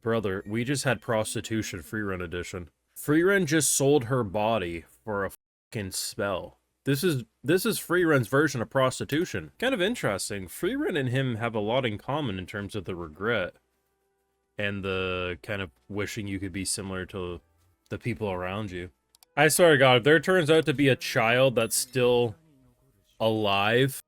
Brother, we just had prostitution Frieren edition. Frieren just sold her body for a fucking spell. This is Frieren's version of prostitution. Kind of interesting. Frieren and him have a lot in common in terms of the regret and the kind of wishing you could be similar to the people around you. I swear to God, if there turns out to be a child that's still alive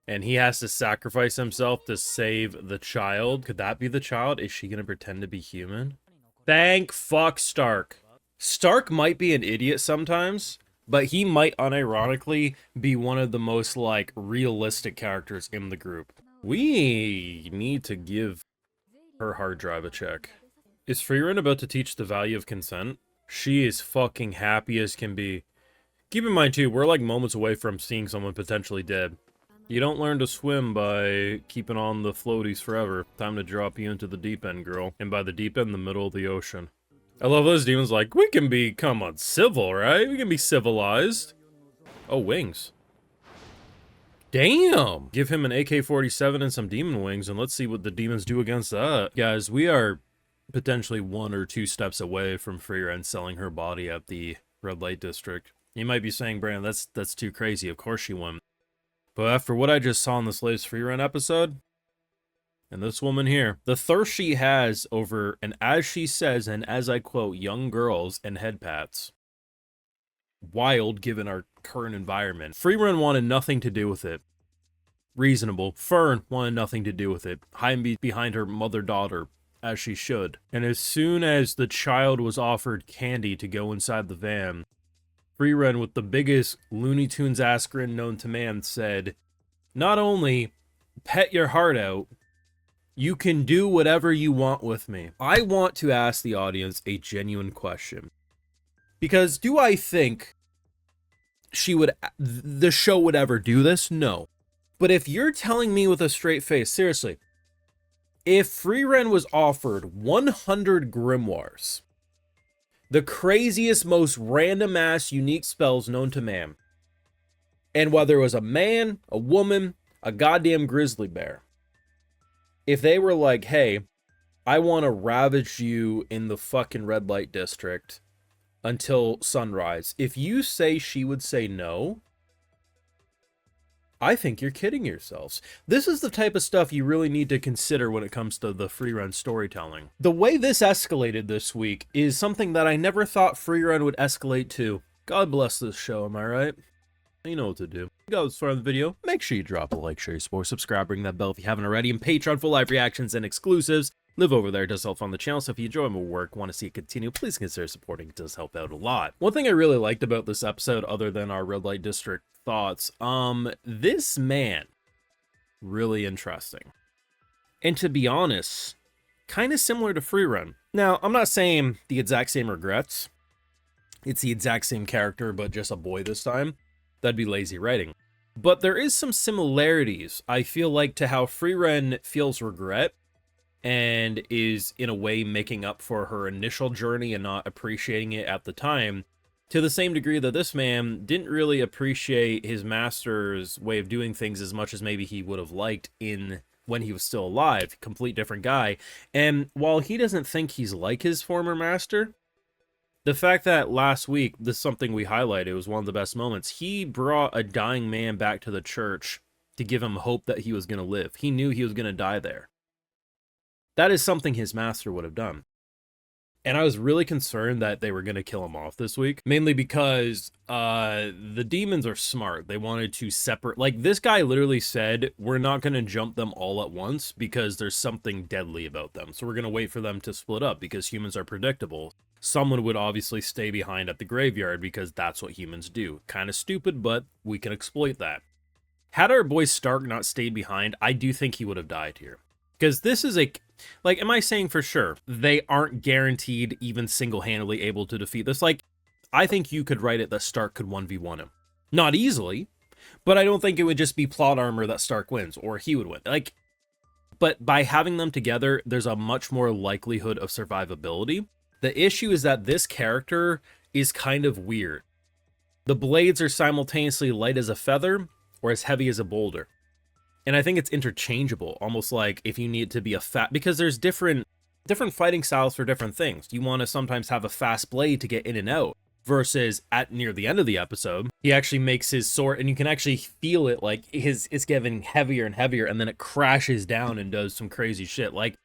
and he has to sacrifice himself to save the child, could that be the child? Is she gonna pretend to be human? Thank fuck Stark. Stark might be an idiot sometimes, but he might unironically be one of the most, like, realistic characters in the group. We need to give her hard drive a check. Is Frieren about to teach the value of consent? She is fucking happy as can be. Keep in mind, too, we're like moments away from seeing someone potentially dead. You don't learn to swim by keeping on the floaties forever. Time to drop you into the deep end, girl. And by the deep end, the middle of the ocean. I love those demons like, we can be, come on, civil, right? We can be civilized. Oh, wings. Damn! Give him an AK-47 and some demon wings, and let's see what the demons do against that. Guys, we are potentially 1 or 2 steps away from Frieren selling her body at the red light district. You might be saying, Brandon, that's too crazy. Of course she won. But after what I just saw in this latest Frieren episode, and this woman here, the thirst she has over, and as she says, and as I quote, young girls and head pats. Wild given our current environment. Frieren wanted nothing to do with it. Reasonable. Fern wanted nothing to do with it. Hiding behind her mother-daughter, as she should. And as soon as the child was offered candy to go inside the van, Frieren, with the biggest Looney Tunes ass grin known to man, said, not only pet your heart out, you can do whatever you want with me. I want to ask the audience a genuine question. Because do I think the show would ever do this? No. But if you're telling me with a straight face, seriously, if Frieren was offered 100 grimoires, the craziest, most random-ass, unique spells known to man, and whether it was a man, a woman, a goddamn grizzly bear, if they were like, hey, I want to ravage you in the fucking red light district until sunrise, if you say she would say no, I think you're kidding yourselves. This is the type of stuff you really need to consider when it comes to the Frieren storytelling. The way this escalated this week is something that I never thought Frieren would escalate to. God bless this show, am I right? You know what to do. If you got this far in the video, make sure you drop a like, share, support, subscribe, ring that bell if you haven't already, and Patreon for live reactions and exclusives. Live over there, it does help on the channel, so if you enjoy my work, want to see it continue, please consider supporting, it does help out a lot. One thing I really liked about this episode, other than our red light district thoughts, this man, really interesting. And to be honest, kind of similar to Frieren. Now, I'm not saying the exact same regrets. It's the exact same character, but just a boy this time. That'd be lazy writing. But there is some similarities, I feel like, to how Frieren feels regret and is, in a way, making up for her initial journey and not appreciating it at the time, to the same degree that this man didn't really appreciate his master's way of doing things as much as maybe he would have liked when he was still alive. Complete different guy. And while he doesn't think he's like his former master, the fact that last week, this is something we highlighted, was one of the best moments, he brought a dying man back to the church to give him hope that he was going to live. He knew he was going to die there. That is something his master would have done. And I was really concerned that they were going to kill him off this week. Mainly because the demons are smart. They wanted to separate... Like, this guy literally said, we're not going to jump them all at once because there's something deadly about them. So we're going to wait for them to split up because humans are predictable. Someone would obviously stay behind at the graveyard because that's what humans do. Kind of stupid, but we can exploit that. Had our boy Stark not stayed behind, I do think he would have died here. Because this is a... Like, am I saying for sure they aren't guaranteed even single-handedly able to defeat this? Like, I think you could write it that Stark could 1v1 him. Not easily, but I don't think it would just be plot armor that Stark wins, or he would win. Like, but by having them together, there's a much more likelihood of survivability. The issue is that this character is kind of weird. The blades are simultaneously light as a feather, or as heavy as a boulder. And I think it's interchangeable, almost like if you need to be a fat... Because there's different different fighting styles for different things. You want to sometimes have a fast blade to get in and out, versus at near the end of the episode, he actually makes his sword, and you can actually feel it, like it's getting heavier and heavier, and then it crashes down and does some crazy shit. Like,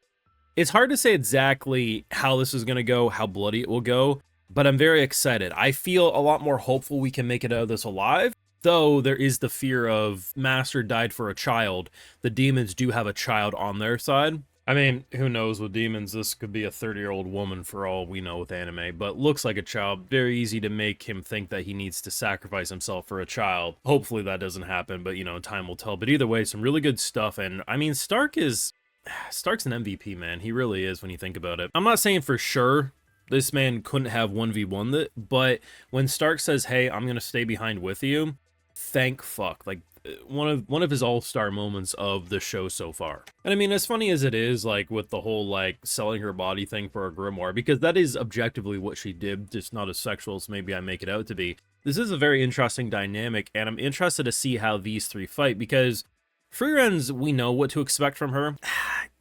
it's hard to say exactly how this is going to go, how bloody it will go, but I'm very excited. I feel a lot more hopeful we can make it out of this alive, though there is the fear of Master died for a child. The demons do have a child on their side. I mean, who knows with demons, this could be a 30-year-old woman for all we know with anime, but looks like a child. Very easy to make him think that he needs to sacrifice himself for a child. Hopefully that doesn't happen, but, you know, time will tell. But either way, some really good stuff, and, I mean, Stark's an MVP, man. He really is when you think about it. I'm not saying for sure this man couldn't have 1v1 that, but when Stark says, hey, I'm gonna stay behind with you, thank fuck. Like, one of his all-star moments of the show so far. And I mean, as funny as it is, like, with the whole, like, selling her body thing for a grimoire, because that is objectively what she did, just not as sexual as maybe I make it out to be. This is a very interesting dynamic, and I'm interested to see how these three fight, because Frieren's, we know what to expect from her,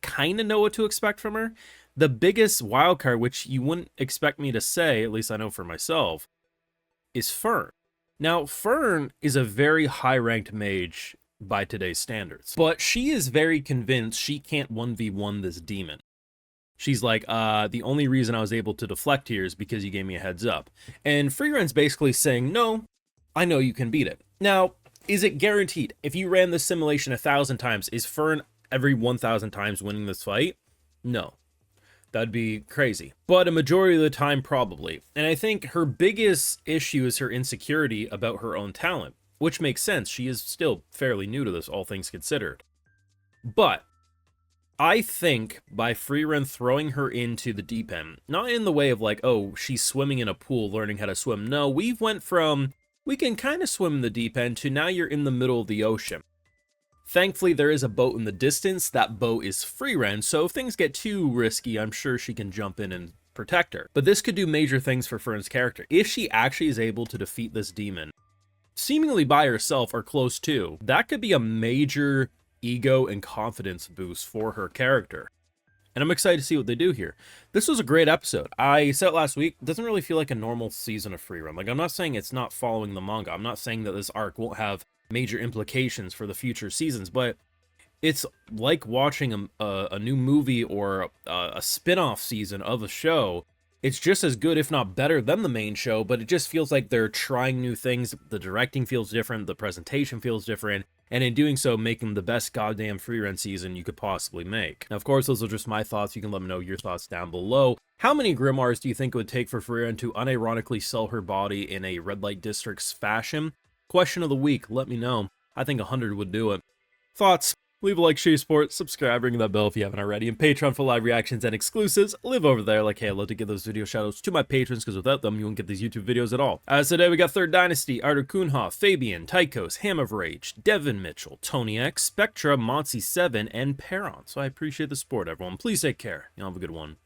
kind of know what to expect from her. The biggest wildcard, which you wouldn't expect me to say, at least I know for myself, is Fern. Now, Fern is a very high-ranked mage by today's standards, but she is very convinced she can't 1v1 this demon. She's like, the only reason I was able to deflect here is because you gave me a heads up. And Frieren's basically saying, no, I know you can beat it. Now, is it guaranteed? If you ran this simulation 1,000 times, is Fern every 1,000 times winning this fight? No. That'd be crazy. But a majority of the time, probably. And I think her biggest issue is her insecurity about her own talent, which makes sense. She is still fairly new to this, all things considered. But I think by Frieren throwing her into the deep end, not in the way of like, oh, she's swimming in a pool, learning how to swim. No, we went from, we can kind of swim in the deep end, to now you're in the middle of the ocean. Thankfully, there is a boat in the distance. That boat is Frieren, so if things get too risky, I'm sure she can jump in and protect her. But this could do major things for Fern's character. If she actually is able to defeat this demon, seemingly by herself or close to, that could be a major ego and confidence boost for her character. And I'm excited to see what they do here. This was a great episode. I said it last week, it doesn't really feel like a normal season of Frieren. Like, I'm not saying it's not following the manga. I'm not saying that this arc won't have major implications for the future seasons, but it's like watching a new movie or a spin-off season of a show. It's just as good, if not better, than the main show, but it just feels like they're trying new things. The directing feels different, the presentation feels different, and in doing so, making the best goddamn Frieren season you could possibly make. Now, of course, those are just my thoughts. You can let me know your thoughts down below. How many grimoires do you think it would take for Frieren to unironically sell her body in a red light district's fashion? Question of the week, let me know. I think 100 would do it. Thoughts? Leave a like, share, support, subscribe, ring that bell if you haven't already, and Patreon for live reactions and exclusives. Live over there. Like, hey, I'd love to give those video shoutouts to my patrons, because without them, you won't get these YouTube videos at all. As today, we got Third Dynasty, Arthur Kuhnhoff, Fabian, Tychos, Ham of Rage, Devin Mitchell, Tony X, Spectra, Monty7, and Perron. So I appreciate the support, everyone. Please take care. Y'all have a good one.